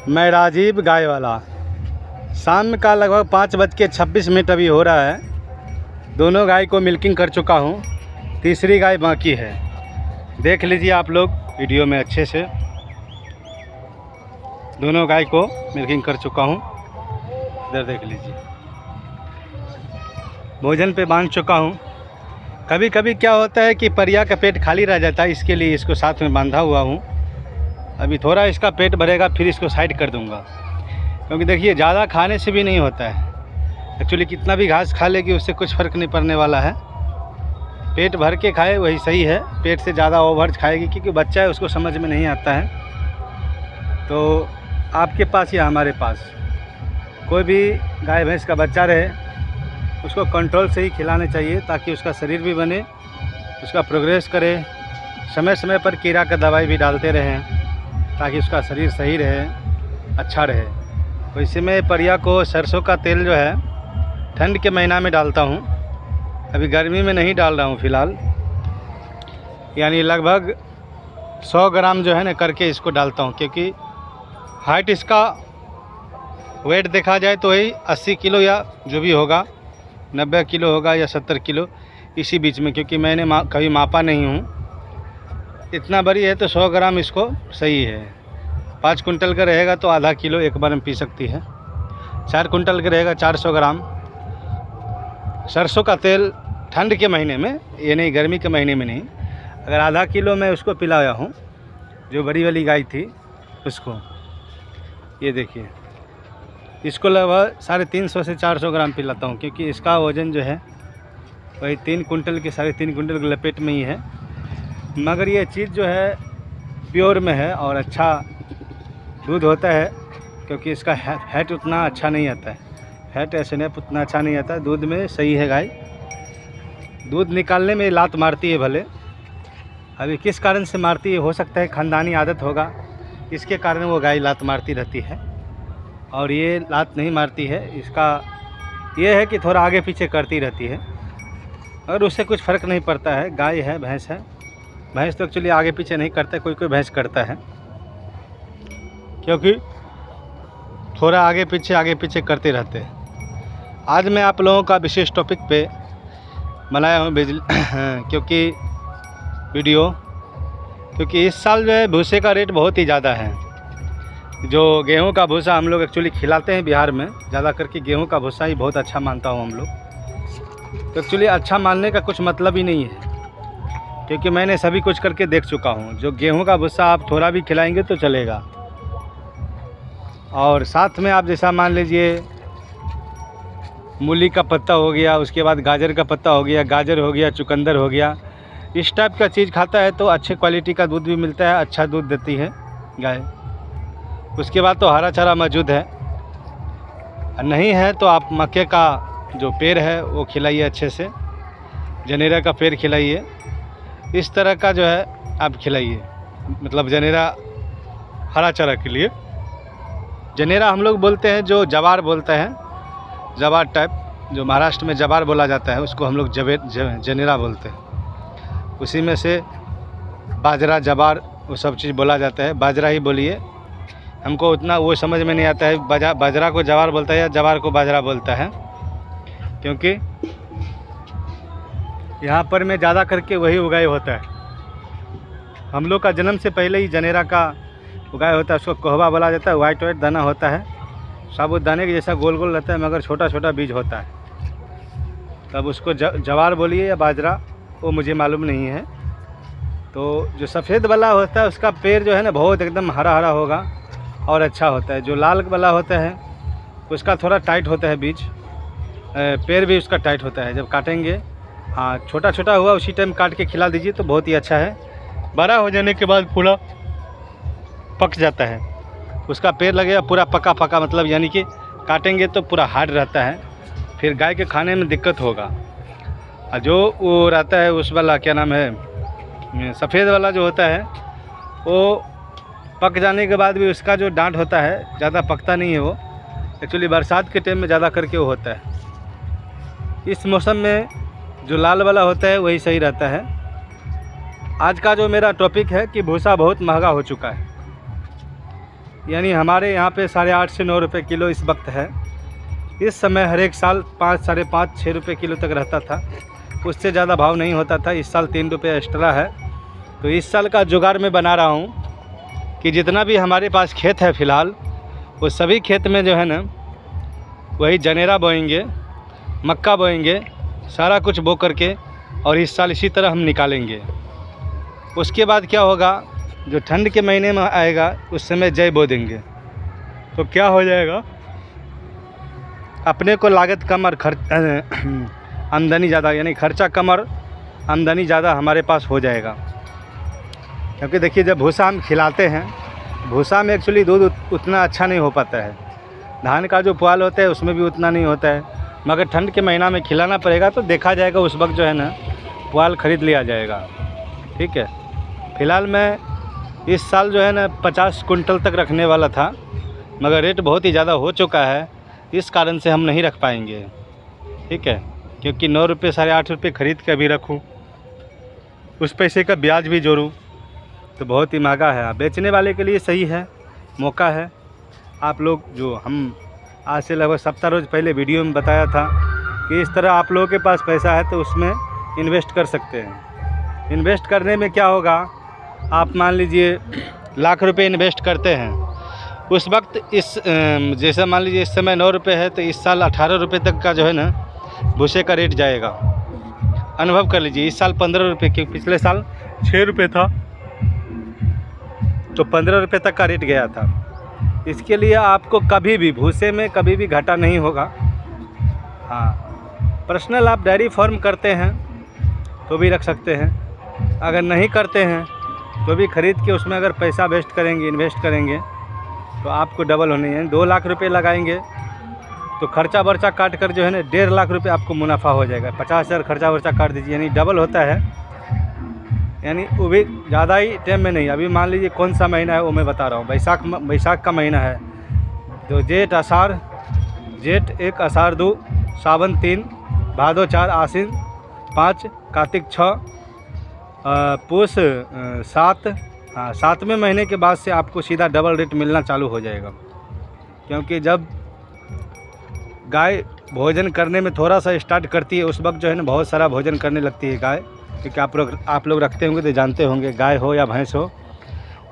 मैं राजीव गाय वाला। शाम का लगभग 5:26 अभी हो रहा है। दोनों गाय को मिल्किंग कर चुका हूँ, तीसरी गाय बाकी है। देख लीजिए आप लोग वीडियो में अच्छे से। दोनों गाय को मिल्किंग कर चुका हूँ, इधर देख लीजिए। भोजन पे बांध चुका हूँ। कभी कभी क्या होता है कि परिया का पेट खाली रह जाता है, इसके लिए इसको साथ में बांधा हुआ हूँ। अभी थोड़ा इसका पेट भरेगा फिर इसको साइड कर दूँगा, क्योंकि देखिए ज़्यादा खाने से भी नहीं होता है। एक्चुअली कितना भी घास खा लेगी उससे कुछ फ़र्क नहीं पड़ने वाला है। पेट भर के खाए वही सही है। पेट से ज़्यादा ओवर खाएगी क्योंकि बच्चा है, उसको समझ में नहीं आता है। तो आपके पास या हमारे पास कोई भी गाय भैंस का बच्चा रहे, उसको कंट्रोल से ही खिलाने चाहिए ताकि उसका शरीर भी बने, उसका प्रोग्रेस करे। समय समय पर कीड़ा का दवाई भी डालते रहें ताकि उसका शरीर सही रहे, अच्छा रहे। तो इसी में परिया को सरसों का तेल जो है ठंड के महीना में डालता हूँ, अभी गर्मी में नहीं डाल रहा हूँ फ़िलहाल। यानी लगभग 100 ग्राम जो है ना करके इसको डालता हूँ, क्योंकि हाइट इसका वेट देखा जाए तो वही 80 किलो या जो भी होगा, 90 किलो होगा या 70 किलो, इसी बीच में। क्योंकि मैंने कभी मापा नहीं हूँ। इतना बड़ी है तो 100 ग्राम इसको सही है। 5 कुंटल का रहेगा तो आधा किलो एक बार में पी सकती है। 4 कुंटल का रहेगा 400 ग्राम। सरसों का तेल ठंड के महीने में, ये नहीं गर्मी के महीने में नहीं। अगर आधा किलो मैं उसको पिलाया हूँ, जो बड़ी वाली गाय थी उसको, ये देखिए, इसको लगभग 350 से 400 ग्राम पिलाता हूँ, क्योंकि इसका वज़न जो है वही 3 कुंटल के 3.5 कुंटल के लपेट में ही है। मगर ये चीज़ जो है प्योर में है और अच्छा दूध होता है, क्योंकि इसका फैट उतना अच्छा नहीं आता है। फैट ऐसे नहीं उतना अच्छा नहीं आता, दूध में सही है गाय। दूध निकालने में लात मारती है भले, अभी किस कारण से मारती है, हो सकता है खानदानी आदत होगा, इसके कारण वो गाय लात मारती रहती है। और ये लात नहीं मारती है, इसका ये है कि थोड़ा आगे पीछे करती रहती है, और उससे कुछ फ़र्क नहीं पड़ता है। गाय है, भैंस है। भैंस तो एक्चुअली आगे पीछे नहीं करता, कोई कोई भैंस करता है, क्योंकि थोड़ा आगे पीछे करते रहते हैं। आज मैं आप लोगों का विशेष टॉपिक पे बनाया हूँ क्योंकि वीडियो, क्योंकि इस साल जो है भूसे का रेट बहुत ही ज़्यादा है। जो गेहूं का भूसा हम लोग एक्चुअली खिलाते हैं बिहार में, ज़्यादा करके गेहूं का भूसा ही बहुत अच्छा मानता हूं हम लोग। तो एक्चुअली अच्छा मानने का कुछ मतलब ही नहीं है, क्योंकि मैंने सभी कुछ करके देख चुका हूं। जो गेहूं का भूसा आप थोड़ा भी खिलाएंगे तो चलेगा, और साथ में आप जैसा मान लीजिए मूली का पत्ता हो गया, उसके बाद गाजर का पत्ता हो गया, गाजर हो गया, चुकंदर हो गया, इस टाइप का चीज़ खाता है तो अच्छे क्वालिटी का दूध भी मिलता है, अच्छा दूध देती है गाय। उसके बाद तो हरा चारा मौजूद है, नहीं है तो आप मक्के का जो पेड़ है वो खिलाइए अच्छे से, जनेरा का पेड़ खिलाइए। इस तरह का जो है आप खिलाइए, मतलब जनेरा हरा चारा के लिए। जनेरा हम लोग बोलते हैं, जो जवार बोलते हैं, जवार टाइप, जो महाराष्ट्र में जवार बोला जाता है उसको हम लोग जनेरा बोलते हैं। उसी में से बाजरा, जवार, वो सब चीज़ बोला जाता है। बाजरा ही बोलिए, हमको उतना वो समझ में नहीं आता है बाजरा को जवार बोलता है या जवार को बाजरा बोलता है, क्योंकि यहाँ पर में ज़्यादा करके वही उगाई होता है। हम लोग का जन्म से पहले ही जनेरा का उगाई होता है, उसको कोहबा बोला जाता है। वाइट वाइट दाना होता है, साबुत दाने के जैसा गोल गोल रहता है, मगर छोटा छोटा बीज होता है। तब उसको जवार बोलिए या बाजरा, वो मुझे मालूम नहीं है। तो जो सफ़ेद वाला होता है उसका पेड़ जो है ना बहुत एकदम हरा हरा होगा और अच्छा होता है। जो लाल वाला होता है उसका थोड़ा टाइट होता है बीज, पेड़ भी उसका टाइट होता है। जब काटेंगे, हाँ छोटा छोटा हुआ उसी टाइम काट के खिला दीजिए तो बहुत ही अच्छा है। बड़ा हो जाने के बाद पूरा पक जाता है, उसका पेड़ लगेगा पूरा पका पका, मतलब यानी कि काटेंगे तो पूरा हार्ड रहता है, फिर गाय के खाने में दिक्कत होगा। और जो वो रहता है उस वाला क्या नाम है, सफ़ेद वाला जो होता है, वो पक जाने के बाद भी उसका जो डांट होता है ज़्यादा पकता नहीं है। वो एक्चुअली बरसात के टाइम में ज़्यादा करके वो होता है। इस मौसम में जो लाल वाला होता है वही सही रहता है। आज का जो मेरा टॉपिक है कि भूसा बहुत महंगा हो चुका है। यानी हमारे यहाँ पे 8.5 से 9 रुपये किलो इस वक्त है। इस समय हर एक साल 5, 5.5, 6 रुपये किलो तक रहता था, उससे ज़्यादा भाव नहीं होता था। इस साल 3 रुपये एक्स्ट्रा है। तो इस साल का जुगाड़ मैं बना रहा हूँ कि जितना भी हमारे पास खेत है फ़िलहाल, वो सभी खेत में जो है ना वही जनेरा बोएंगे, मक्का बोएंगे, सारा कुछ बो करके, और इस साल इसी तरह हम निकालेंगे। उसके बाद क्या होगा, जो ठंड के महीने में आएगा उस समय जय बो देंगे। तो क्या हो जाएगा, अपने को लागत कम और आमदनी ज़्यादा, यानी खर्चा कम और आमदनी ज़्यादा हमारे पास हो जाएगा। क्योंकि देखिए जब भूसा हम खिलाते हैं, भूसा में एक्चुअली दूध उतना अच्छा नहीं हो पाता है। धान का जो पुआल होता है उसमें भी उतना नहीं होता है, मगर ठंड के महीना में खिलाना पड़ेगा तो देखा जाएगा, उस वक्त जो है ना पुआल ख़रीद लिया जाएगा। ठीक है। फ़िलहाल मैं इस साल जो है ना 50 कुंटल तक रखने वाला था, मगर रेट बहुत ही ज़्यादा हो चुका है, इस कारण से हम नहीं रख पाएंगे। ठीक है। क्योंकि 9 रुपये 8.5 रुपये ख़रीद के अभी रखूँ, उस पैसे का ब्याज भी जोड़ूँ तो बहुत ही महंगा है। बेचने वाले के लिए सही है, मौका है। आप लोग जो हम आज से लगभग 7 रोज़ पहले वीडियो में बताया था कि इस तरह आप लोगों के पास पैसा है तो उसमें इन्वेस्ट कर सकते हैं। इन्वेस्ट करने में क्या होगा, आप मान लीजिए लाख रुपए इन्वेस्ट करते हैं, उस वक्त इस जैसे मान लीजिए इस समय 9 रुपये है तो इस साल 18 रुपये तक का जो है ना भूसे का रेट जाएगा। अनुभव कर लीजिए, इस साल 15 रुपये, क्योंकि पिछले साल 6 रुपये था तो 15 रुपये तक का रेट गया था। इसके लिए आपको कभी भी भूसे में कभी भी घाटा नहीं होगा। हाँ, पर्सनल आप डेयरी फार्म करते हैं तो भी रख सकते हैं, अगर नहीं करते हैं तो भी ख़रीद के उसमें अगर पैसा वेस्ट करेंगे, इन्वेस्ट करेंगे तो आपको डबल होने हैं। 2 लाख रुपए लगाएंगे तो खर्चा वर्चा काट कर जो है ना 1.5 लाख रुपए आपको मुनाफा हो जाएगा। 50,000 खर्चा वर्चा काट दीजिए, यानी डबल होता है। यानी वो भी ज़्यादा ही टाइम में नहीं। अभी मान लीजिए कौन सा महीना है वो मैं बता रहा हूँ, बैसाख का महीना है तो जेठ 1 आषाढ़ 2 सावन 3 भादो 4 आश्विन 5 कार्तिक 6 पूस 7। हाँ, 7वें महीने के बाद से आपको सीधा डबल रेट मिलना चालू हो जाएगा। क्योंकि जब गाय भोजन करने में थोड़ा सा स्टार्ट करती है उस वक्त जो है ना बहुत सारा भोजन करने लगती है गाय। क्योंकि आप लोग रखते होंगे तो जानते होंगे, गाय हो या भैंस हो,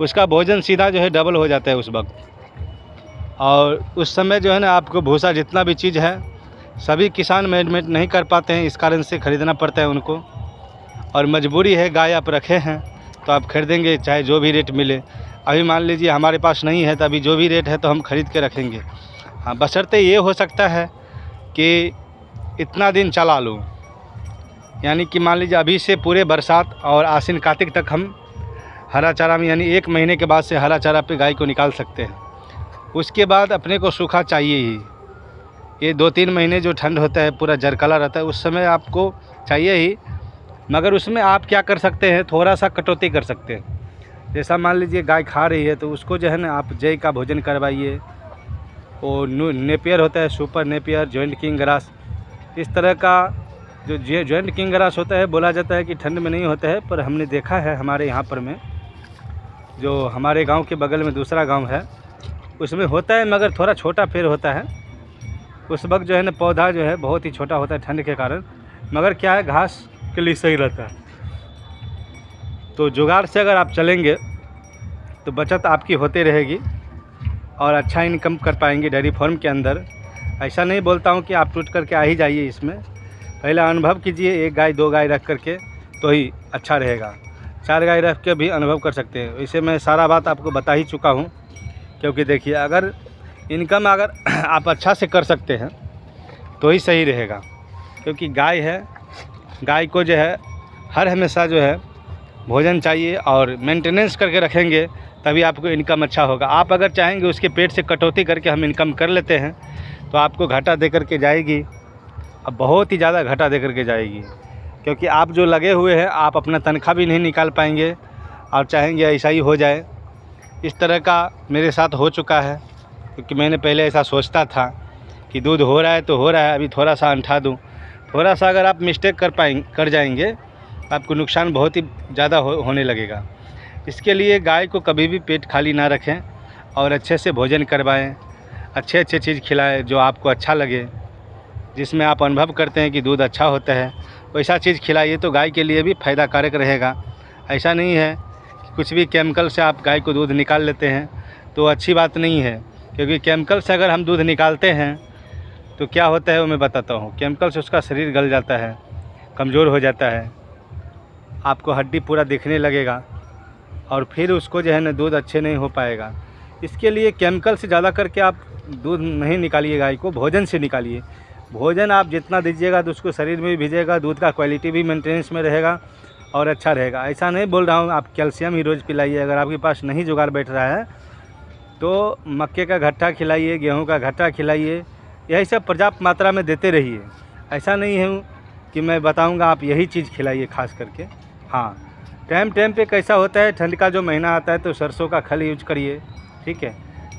उसका भोजन सीधा जो है डबल हो जाता है उस वक्त। और उस समय जो है ना आपको भूसा जितना भी चीज़ है सभी किसान मैनेजमेंट नहीं कर पाते हैं, इस कारण से ख़रीदना पड़ता है उनको। और मजबूरी है, गाय आप रखे हैं तो आप खरीदेंगे चाहे जो भी रेट मिले। अभी मान लीजिए हमारे पास नहीं है तो अभी जो भी रेट है तो हम ख़रीद के रखेंगे। हाँ, बशर्ते ये हो सकता है कि इतना दिन चला लूँ, यानी कि मान लीजिए अभी से पूरे बरसात और आश्विन कार्तिक तक हम हरा चारा में, यानी 1 महीने के बाद से हरा चारा पे गाय को निकाल सकते हैं। उसके बाद अपने को सूखा चाहिए ही। ये 2-3 महीने जो ठंड होता है पूरा जरकला रहता है, उस समय आपको चाहिए ही। मगर उसमें आप क्या कर सकते हैं, थोड़ा सा कटौती कर सकते हैं। जैसा मान लीजिए गाय खा रही है तो उसको जो है ना आप जई का भोजन करवाइए। वो नेपियर होता है, super Napier, joint king grass, इस तरह का जो जॉइंट किंग ग्रास होता है, बोला जाता है कि ठंड में नहीं होता है, पर हमने देखा है हमारे यहाँ पर में, जो हमारे गांव के बगल में दूसरा गांव है उसमें होता है, मगर थोड़ा छोटा पेड़ होता है। उस वक्त जो है ना पौधा जो है बहुत ही छोटा होता है ठंड के कारण, मगर क्या है घास के लिए सही रहता है। तो जुगाड़ से अगर आप चलेंगे तो बचत आपकी होती रहेगी और अच्छा इनकम कर पाएंगे डेयरी फार्म के अंदर। ऐसा नहीं बोलता हूँ कि आप टूट करके आ ही जाइए इसमें, पहले अनुभव कीजिए। 1 गाय 2 गाय रख करके तो ही अच्छा रहेगा। 4 गाय रख के भी अनुभव कर सकते हैं। इसे मैं सारा बात आपको बता ही चुका हूँ। क्योंकि देखिए अगर इनकम अगर आप अच्छा से कर सकते हैं तो ही सही रहेगा। क्योंकि गाय है, गाय को जो है हर हमेशा जो है भोजन चाहिए और मेंटेनेंस करके रखेंगे तभी आपको इनकम अच्छा होगा। आप अगर चाहेंगे उसके पेट से कटौती करके हम इनकम कर लेते हैं तो आपको घाटा दे करके जाएगी, अब बहुत ही ज़्यादा घाटा दे करके जाएगी। क्योंकि आप जो लगे हुए हैं आप अपना तनख्वाह भी नहीं निकाल पाएंगे और चाहेंगे ऐसा ही हो जाए। इस तरह का मेरे साथ हो चुका है। क्योंकि मैंने पहले ऐसा सोचता था कि दूध हो रहा है तो हो रहा है, अभी थोड़ा सा अंठा दूँ। थोड़ा सा अगर आप मिस्टेक कर जाएंगे आपको नुकसान बहुत ही ज़्यादा होने लगेगा। इसके लिए गाय को कभी भी पेट खाली ना रखें और अच्छे से भोजन करवाएं, अच्छे अच्छे चीज़ खिलाएं जो आपको अच्छा लगे, जिसमें आप अनुभव करते हैं कि दूध अच्छा होता है, वैसा चीज़ खिलाइए तो गाय के लिए भी फ़ायदा कारक रहेगा। ऐसा नहीं है कि कुछ भी केमिकल से आप गाय को दूध निकाल लेते हैं तो अच्छी बात नहीं है, क्योंकि केमिकल से अगर हम दूध निकालते हैं तो क्या होता है वो मैं बताता हूँ। केमिकल से उसका शरीर गल जाता है, कमज़ोर हो जाता है, आपको हड्डी पूरा दिखने लगेगा और फिर उसको जो है ना दूध अच्छे नहीं हो पाएगा। इसके लिए केमिकल से ज़्यादा करके आप दूध नहीं निकालिए गाय को, भोजन से निकालिए। भोजन आप जितना दीजिएगा तो उसको शरीर में भी भिजेगा, दूध का क्वालिटी भी मेंटेनेंस में रहेगा और अच्छा रहेगा। ऐसा नहीं बोल रहा हूँ आप कैल्शियम ही रोज़ पिलाइए, अगर आपके पास नहीं जुगाड़ बैठ रहा है तो मक्के का घट्टा खिलाइए, गेहूँ का घट्टा खिलाइए, यही सब पर्याप्त मात्रा में देते रहिए। ऐसा नहीं है कि मैं बताऊँगा आप यही चीज़ खिलाइए खास करके। हाँ, टाइम टाइम पे कैसा होता है, ठंड का जो महीना आता है तो सरसों का खल यूज करिए, ठीक है।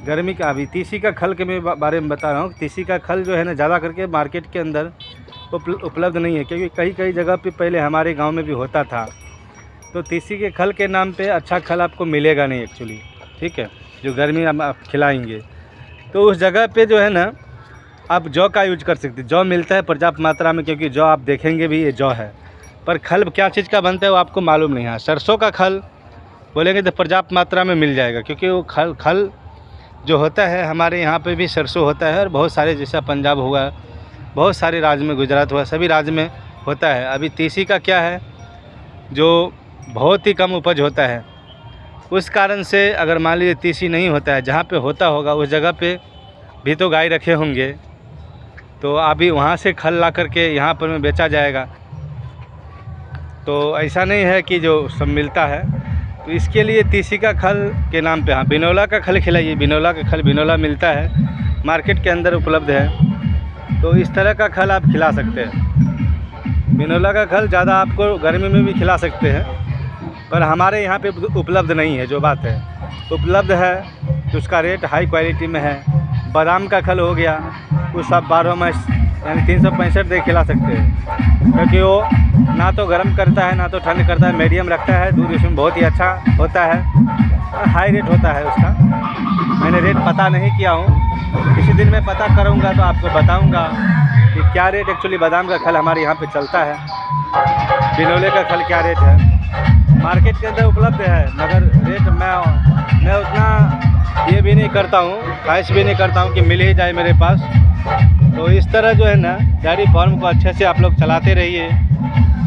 गर्मी का अभी तीसी का खल के मैं बारे में बता रहा हूँ। तीसी का खल जो है ना ज़्यादा करके मार्केट के अंदर उपलब्ध नहीं है, क्योंकि कई कई जगह पे पहले हमारे गांव में भी होता था। तो तीसी के खल के नाम पे अच्छा खल आपको मिलेगा नहीं एक्चुअली, ठीक है, जो गर्मी आप खिलाएँगे। तो उस जगह पे जो है ना आप जौ का यूज कर सकते हैं। जौ मिलता है पर्याप्त मात्रा में, क्योंकि जौ आप देखेंगे भी ये जौ है, पर खल क्या चीज़ का बनता है वो आपको मालूम नहीं है। सरसों का खल बोलेंगे तो पर्याप्त मात्रा में मिल जाएगा, क्योंकि वो खल जो होता है हमारे यहाँ पे भी सरसों होता है और बहुत सारे, जैसा पंजाब हुआ, बहुत सारे राज्य में, गुजरात हुआ, सभी राज्य में होता है। अभी तीसी का क्या है जो बहुत ही कम उपज होता है, उस कारण से अगर मान लीजिए तीसी नहीं होता है, जहाँ पे होता होगा उस जगह पे भी तो गाय रखे होंगे, तो अभी वहाँ से खल ला करके यहाँ पर में बेचा जाएगा। तो ऐसा नहीं है कि जो सब मिलता है। तो इसके लिए तीसी का खल के नाम पे हाँ बिनौला का खल खिलाइए। बिनौला का खल, बिनौला मिलता है मार्केट के अंदर उपलब्ध है, तो इस तरह का खल आप खिला सकते हैं। बिनौला का खल ज़्यादा आपको गर्मी में भी खिला सकते हैं, पर हमारे यहाँ पे उपलब्ध नहीं है। जो बात है उपलब्ध है तो उसका रेट हाई क्वालिटी में है। बादाम का खल हो गया, उस आप 12 मास यानी 365 दिन खिला सकते हैं, क्योंकि वो ना तो गर्म करता है ना तो ठंड करता है, मीडियम रखता है। दूध इसमें बहुत ही अच्छा होता है और हाई रेट होता है उसका। मैंने रेट पता नहीं किया हूँ, किसी दिन मैं पता करूँगा तो आपको बताऊँगा कि क्या रेट एक्चुअली बादाम का खल हमारे यहाँ पे चलता है, बिनौले का खल क्या रेट है। मार्केट के अंदर उपलब्ध है, मगर रेट मैं उतना ये भी नहीं करता हूँ, ख्वाहिश भी नहीं करता हूँ कि मिल ही जाए मेरे पास। तो इस तरह जो है ना डेयरी फार्म को अच्छे से आप लोग चलाते रहिए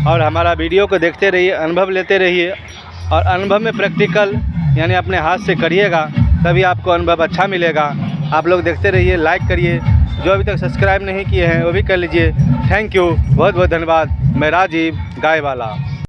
और हमारा वीडियो को देखते रहिए, अनुभव लेते रहिए, और अनुभव में प्रैक्टिकल यानी अपने हाथ से करिएगा, तभी आपको अनुभव अच्छा मिलेगा। आप लोग देखते रहिए, लाइक करिए, जो अभी तक सब्सक्राइब नहीं किए हैं वो भी कर लीजिए। थैंक यू, बहुत बहुत धन्यवाद। मैं राजीव गाय वाला।